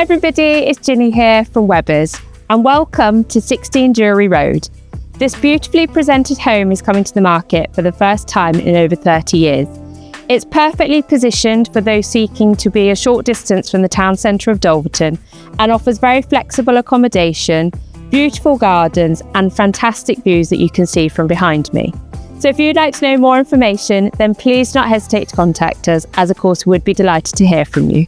Hi everybody, it's Ginny here from Webbers and welcome to 16 Drury Road. This beautifully presented home is coming to the market for the first time in over 30 years. It's perfectly positioned for those seeking to be a short distance from the town centre of Dulverton and offers very flexible accommodation, beautiful gardens and fantastic views that you can see from behind me. So if you'd like to know more information, then please do not hesitate to contact us, as of course we would be delighted to hear from you.